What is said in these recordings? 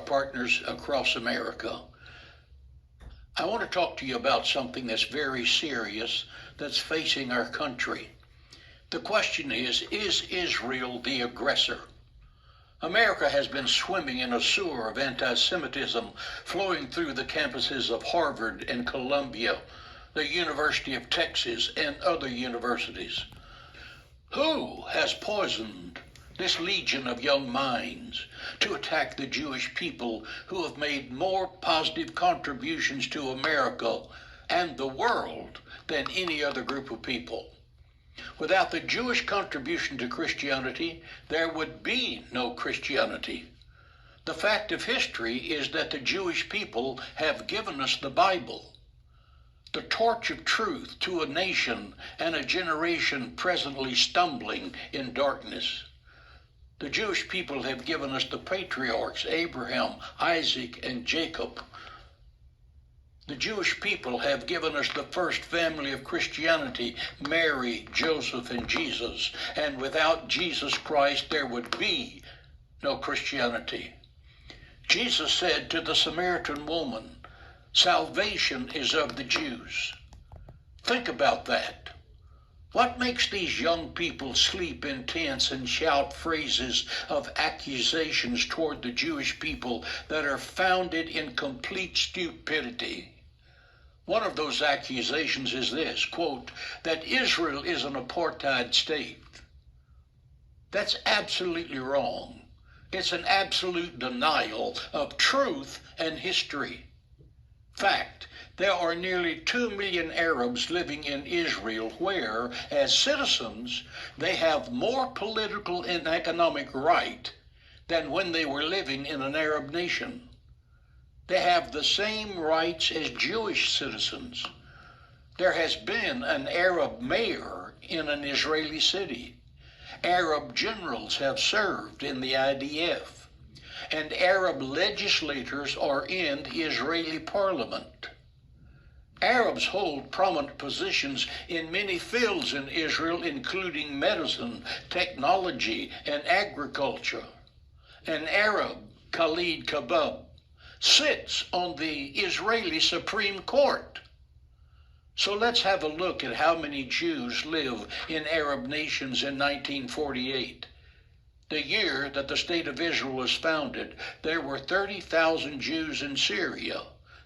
partners across America. I want to talk to you about something that's very serious that's facing our country. The question is Israel the aggressor? America has been swimming in a sewer of anti-Semitism flowing through the campuses of Harvard and Columbia, the University of Texas, and other universities. Who has poisoned this legion of young minds to attack the Jewish people who have made more positive contributions to America and the world than any other group of people? Without the Jewish contribution to Christianity, there would be no Christianity. The fact of history is that the Jewish people have given us the Bible, the torch of truth to a nation and a generation presently stumbling in darkness. The Jewish people have given us the patriarchs, Abraham, Isaac, and Jacob. The Jewish people have given us the first family of Christianity, Mary, Joseph, and Jesus. And without Jesus Christ, there would be no Christianity. Jesus said to the Samaritan woman, "Salvation is of the Jews." Think about that. What makes these young people sleep in tents and shout phrases of accusations toward the Jewish people that are founded in complete stupidity? One of those accusations is this, quote, that Israel is an apartheid state. That's absolutely wrong. It's an absolute denial of truth and history. Fact, there are nearly 2 million Arabs living in Israel where, as citizens, they have more political and economic right than when they were living in an Arab nation. They have the same rights as Jewish citizens. There has been an Arab mayor in an Israeli city. Arab generals have served in the IDF. And Arab legislators are in the Israeli parliament. Arabs hold prominent positions in many fields in Israel, including medicine, technology, and agriculture. An Arab, Khalid Kabab, sits on the Israeli Supreme Court. So let's have a look at how many Jews live in Arab nations in 1948. The year that the State of Israel was founded, there were 30,000 Jews in Syria.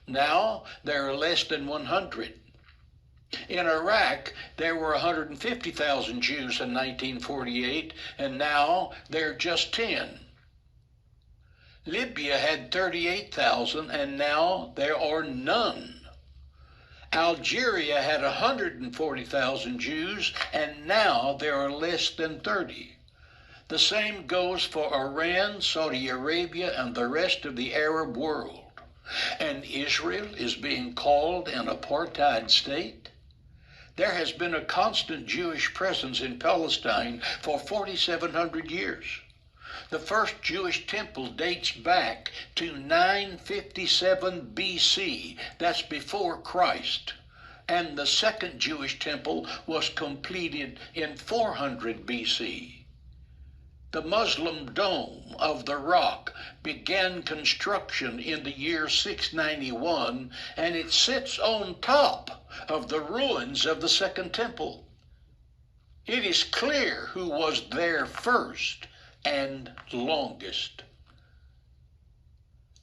Now, there are less than 100. In Iraq, there were 150,000 Jews in 1948, and now there are just 10. Libya had 38,000, and now there are none. Algeria had 140,000 Jews, and now there are less than 30. The same goes for Iran, Saudi Arabia, and the rest of the Arab world. And Israel is being called an apartheid state? There has been a constant Jewish presence in Palestine for 4,700 years. The first Jewish temple dates back to 957 BC, that's before Christ. And the second Jewish temple was completed in 400 BC. The Muslim Dome of the Rock began construction in the year 691, and it sits on top of the ruins of the Second Temple. It is clear who was there first and longest.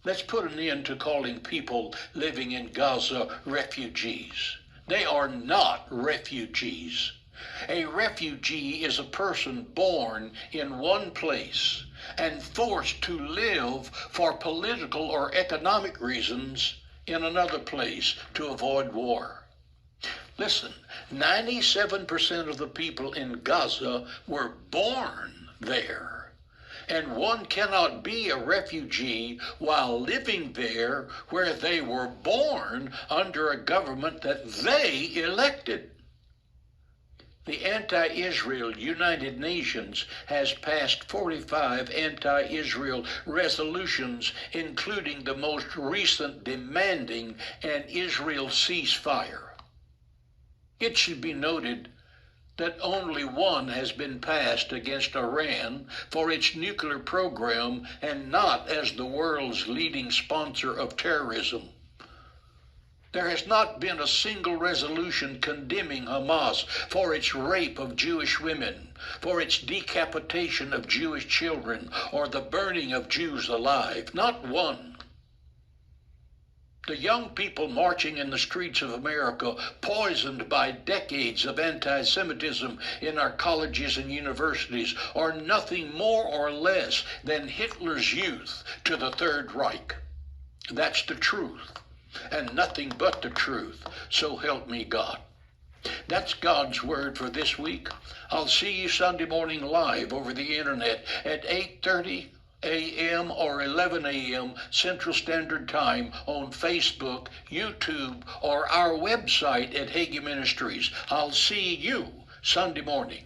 Let's put an end to calling people living in Gaza refugees. They are not refugees. A refugee is a person born in one place and forced to live for political or economic reasons in another place to avoid war. Listen, 97% of the people in Gaza were born there, and one cannot be a refugee while living there where they were born under a government that they elected. The Anti-Israel United Nations has passed 45 anti-Israel resolutions, including the most recent demanding an Israel ceasefire. It should be noted that only one has been passed against Iran for its nuclear program and not as the world's leading sponsor of terrorism. There has not been a single resolution condemning Hamas for its rape of Jewish women, for its decapitation of Jewish children, or the burning of Jews alive. Not one. The young people marching in the streets of America, poisoned by decades of anti-Semitism in our colleges and universities, are nothing more or less than Hitler's youth to the Third Reich. That's the truth, and nothing but the truth, so help me God. That's God's word for this week. I'll see you Sunday morning live over the internet at 8:30 a.m. or 11 a.m. Central Standard Time on Facebook, YouTube, or our website at Hagee Ministries. I'll see you Sunday morning.